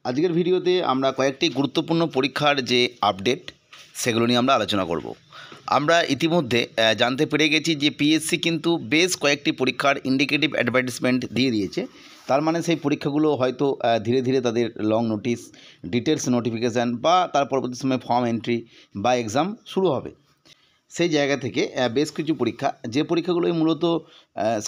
আজকের ভিডিওতে আমরা কয়েকটি গুরুত্বপূর্ণ পরীক্ষার যে আপডেট সেগুলো নিয়ে আমরা আলোচনা করব। আমরা ইতিমধ্যে জানতে পেরে গেছি যে পিএসসি কিন্তু বেশ কয়েকটি পরীক্ষার ইন্ডিকেটিভ অ্যাডভার্টাইজমেন্ট দিয়ে দিয়েছে। তার মানে সেই পরীক্ষাগুলো হয়তো ধীরে ধীরে তাদের লং নোটিশ, ডিটেলস নোটিফিকেশান বা তার পরবর্তী সময়ে ফর্ম এন্ট্রি বা এক্সাম শুরু হবে। সেই জায়গা থেকে বেশ কিছু পরীক্ষা, যে পরীক্ষাগুলোই মূলত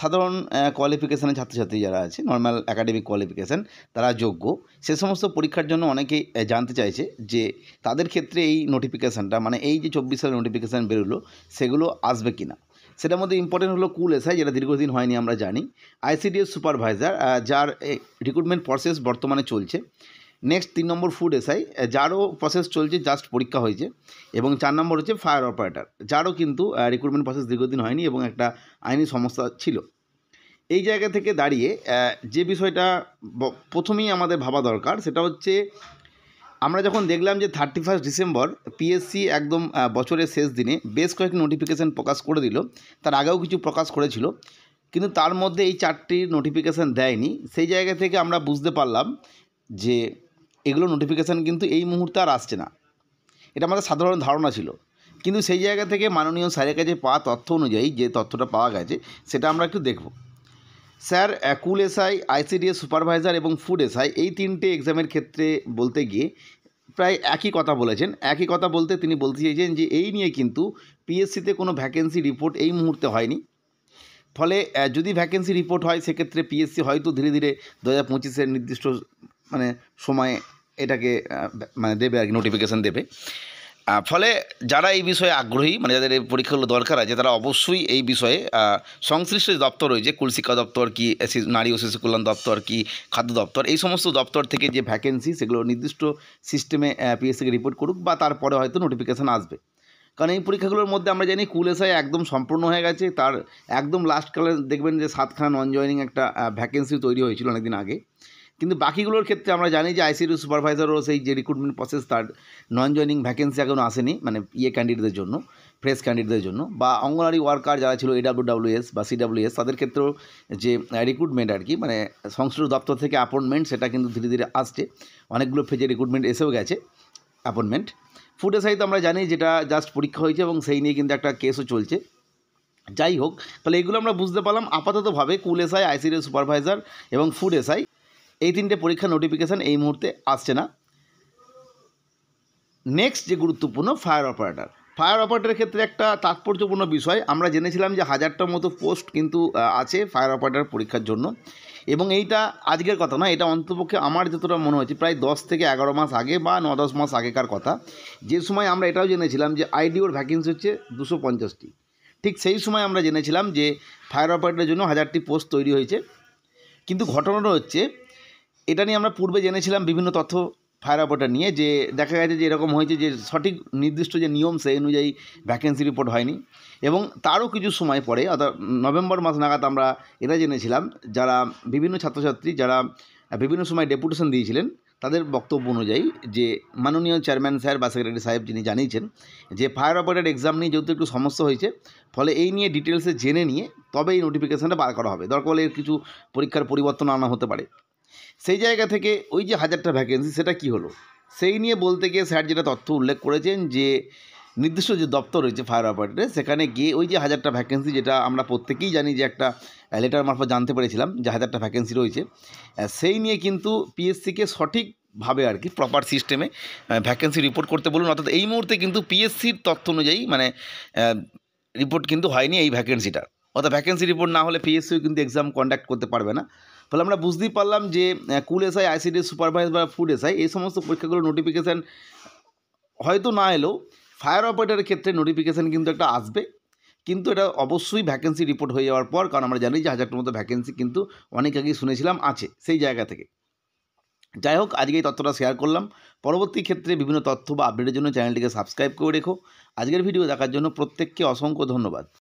সাধারণ কোয়ালিফিকেশানের ছাত্রছাত্রী যারা আছে, নর্মাল অ্যাকাডেমিক কোয়ালিফিকেশান, তারা যোগ্য, সে সমস্ত পরীক্ষার জন্য অনেকেই জানতে চাইছে যে তাদের ক্ষেত্রে এই নোটিফিকেশানটা, মানে এই যে 24 সালের নোটিফিকেশান বেরোলো, সেগুলো আসবে কি না। সেটার মধ্যে ইম্পর্টেন্ট হলো কুল এসআই, যেটা দীর্ঘদিন হয়নি আমরা জানি, আইসিডিএস সুপারভাইজার, যার রিক্রুটমেন্ট প্রসেস বর্তমানে চলছে। নেক্সট 3 নম্বর ফুড এসআই, যারও প্রসেস চলছে, জাস্ট পরীক্ষা হয়েছে। এবং 4 নম্বর হচ্ছে ফায়ার অপারেটর, যারও কিন্তু রিক্রুটমেন্ট প্রসেস দীর্ঘদিন হয়নি এবং একটা আইনি সমস্যা ছিল। এই জায়গা থেকে দাঁড়িয়ে যে বিষয়টা প্রথমেই আমাদের ভাবা দরকার, সেটা হচ্ছে আমরা যখন দেখলাম যে 31 ডিসেম্বর পিএসসি একদম বছরের শেষ দিনে বেশ কয়েকটি নোটিফিকেশান প্রকাশ করে দিল। তার আগেও কিছু প্রকাশ করেছিল, কিন্তু তার মধ্যে এই 4টি নোটিফিকেশান দেয়নি। সেই জায়গা থেকে আমরা বুঝতে পারলাম যে এগুলো নোটিফিকেশান কিন্তু এই মুহূর্তে আর আসছে না। এটা আমাদের সাধারণ ধারণা ছিল, কিন্তু সেই জায়গা থেকে মাননীয় স্যারের কাছে পাওয়া তথ্য অনুযায়ী যে তথ্যটা পাওয়া গেছে সেটা আমরা একটু দেখব। স্যার কুল এসআই, আইসিডিএস সুপারভাইজার এবং ফুড এসআই, এই 3টে এক্সামের ক্ষেত্রে বলতে গিয়ে প্রায় একই কথা বলেছেন। একই কথা বলতে তিনি বলতে চেয়েছেন যে এই নিয়ে কিন্তু পিএসসিতে কোনো ভ্যাকেন্সি রিপোর্ট এই মুহূর্তে হয়নি। ফলে যদি ভ্যাকেন্সি রিপোর্ট হয়, সেক্ষেত্রে পিএসসি হয়তো ধীরে ধীরে 2025-এর নির্দিষ্ট সময়ে এটাকে দেবে আর কি, নোটিফিকেশান দেবে। ফলে যারা এই বিষয়ে আগ্রহী, যাদের এই পরীক্ষাগুলো দরকার আছে, তারা অবশ্যই এই বিষয়ে সংশ্লিষ্ট যে দপ্তর রয়েছে, কুল শিক্ষা দপ্তর কি, নারী ও শিশু কল্যাণ দপ্তর কি, খাদ্য দপ্তর, এই সমস্ত দপ্তর থেকে যে ভ্যাকেন্সি, সেগুলো নির্দিষ্ট সিস্টেমে পিএসসিকে রিপোর্ট করুক, বা তারপরে হয়তো নোটিফিকেশান আসবে। কারণ এই পরীক্ষাগুলোর মধ্যে আমরা জানি কুল এসআই একদম সম্পূর্ণ হয়ে গেছে। তার একদম লাস্টকালে দেখবেন যে 7খানা নন জয়েনিং একটা ভ্যাকেন্সি তৈরি হয়েছিল অনেকদিন আগে। কিন্তু বাকিগুলোর ক্ষেত্রে আমরা জানি যে আইসিডিএস সুপারভাইজারও সেই যে রিক্রুটমেন্ট প্রসেস, তার নন জয়েনিং ভ্যাকেন্সি এখনও আসেনি, ক্যান্ডিডেটদের জন্য, ফ্রেশ ক্যান্ডিডেটদের জন্য। বা অঙ্গনওয়াড়ি ওয়ার্কার যারা ছিল, AWWS বা CWS, তাদের ক্ষেত্রেও যে রিক্রুটমেন্ট আর কি, সংশ্লিষ্ট দপ্তর থেকে অ্যাপয়েন্টমেন্ট, সেটা কিন্তু ধীরে ধীরে আসছে। অনেকগুলো ফেজে রিক্রুটমেন্ট এসেও গেছে, অ্যাপয়েন্টমেন্ট। ফুড এসআই তো আমরা জানি যেটা জাস্ট পরীক্ষা হয়েছে এবং সেই নিয়ে কিন্তু একটা কেসও চলছে। যাই হোক, তাহলে এগুলো আমরা বুঝতে পারলাম আপাততভাবে কুল এসআই, আইসিডিএস সুপারভাইজার এবং ফুড এসআই, এই 3টে পরীক্ষার নোটিফিকেশান এই মুহূর্তে আসছে না। নেক্সট যে গুরুত্বপূর্ণ ফায়ার অপারেটর, ফায়ার অপারেটরের ক্ষেত্রে একটা তাৎপর্যপূর্ণ বিষয়, আমরা জেনেছিলাম যে 1000টার মতো পোস্ট কিন্তু আছে ফায়ার অপারেটর পরীক্ষার জন্য। এবং এইটা আজকের কথা না, এটা অন্তপক্ষে আমার যতটা মনে হচ্ছে প্রায় 10 থেকে 11 মাস আগে বা 9-10 মাস আগেকার কথা। যে সময় আমরা এটাও জেনেছিলাম যে আইডিওর ভ্যাকেন্সি হচ্ছে 250টি। ঠিক সেই সময় আমরা জেনেছিলাম যে ফায়ার অপারেটরের জন্য 1000টি পোস্ট তৈরি হয়েছে। কিন্তু ঘটনাটা হচ্ছে, এটা নিয়ে আমরা পূর্বে জেনেছিলাম বিভিন্ন তথ্য ফায়ার অপারেটর নিয়ে, যে দেখা গেছে যে এরকম হয়েছে যে সঠিক নির্দিষ্ট যে নিয়ম, সেই অনুযায়ী ভ্যাকেন্সি রিপোর্ট হয়নি। এবং তারও কিছু সময় পরে, অর্থাৎ নভেম্বর মাস নাগাদ, আমরা এটা জেনেছিলাম যারা বিভিন্ন ছাত্রছাত্রী যারা বিভিন্ন সময় ডেপুটেশন দিয়েছিলেন, তাদের বক্তব্য অনুযায়ী যে মাননীয় চেয়ারম্যান স্যার বা সেক্রেটারি সাহেব যিনি জানিয়েছেন যে ফায়ার অপারেটর এক্সাম নিয়ে যেহেতু একটু সমস্যা হয়েছে, ফলে এই নিয়ে ডিটেলসে জেনে নিয়ে তবে এই নোটিফিকেশানটা বার করা হবে। দরকার হলে এর কিছু পরীক্ষার পরিবর্তন আনা হতে পারে। সেই জায়গা থেকে ওই যে 1000টা ভ্যাকেন্সি, সেটা কি হলো সেই নিয়ে বলতে গিয়ে স্যার যেটা তথ্য উল্লেখ করেছেন, যে নির্দিষ্ট যে দপ্তর রয়েছে ফায়ার অপারেটরে, সেখানে গিয়ে ওই যে 1000টা ভ্যাকেন্সি, যেটা আমরা প্রত্যেকেই জানি যে একটা লেটার মারফত জানতে পেরেছিলাম যে 1000টা ভ্যাকেন্সি রয়েছে, সেই নিয়ে কিন্তু পিএসসিকে সঠিকভাবে আর কি প্রপার সিস্টেমে ভ্যাকেন্সি রিপোর্ট করতে বলুন। অর্থাৎ এই মুহূর্তে কিন্তু পিএসসির তথ্য অনুযায়ী রিপোর্ট কিন্তু হয়নি এই ভ্যাকেন্সিটার। অর্থাৎ ভ্যাকেন্সি রিপোর্ট না হলে পিএসসিও কিন্তু এক্সাম কন্ডাক্ট করতে পারবে না। ফলে আমরা বুঝতেই পারলাম যে কুল এসআই, আইসিডিএস সুপারভাইজার বা ফুড এসআই, এই সমস্ত পরীক্ষাগুলোর নোটিফিকেশান হয়তো না এলেও ফায়ার অপারেটরের ক্ষেত্রে নোটিফিকেশান কিন্তু একটা আসবে। কিন্তু এটা অবশ্যই ভ্যাকেন্সি রিপোর্ট হয়ে যাওয়ার পর, কারণ আমরা জানি যে 1000টার মতো ভ্যাকেন্সি কিন্তু অনেক আগেই শুনেছিলাম আছে সেই জায়গা থেকে। যাই হোক, আজকে এই তথ্যটা শেয়ার করলাম। পরবর্তী ক্ষেত্রে বিভিন্ন তথ্য বা আপডেটের জন্য চ্যানেলটিকে সাবস্ক্রাইব করে রেখো। আজকের ভিডিও দেখার জন্য প্রত্যেককে অসংখ্য ধন্যবাদ।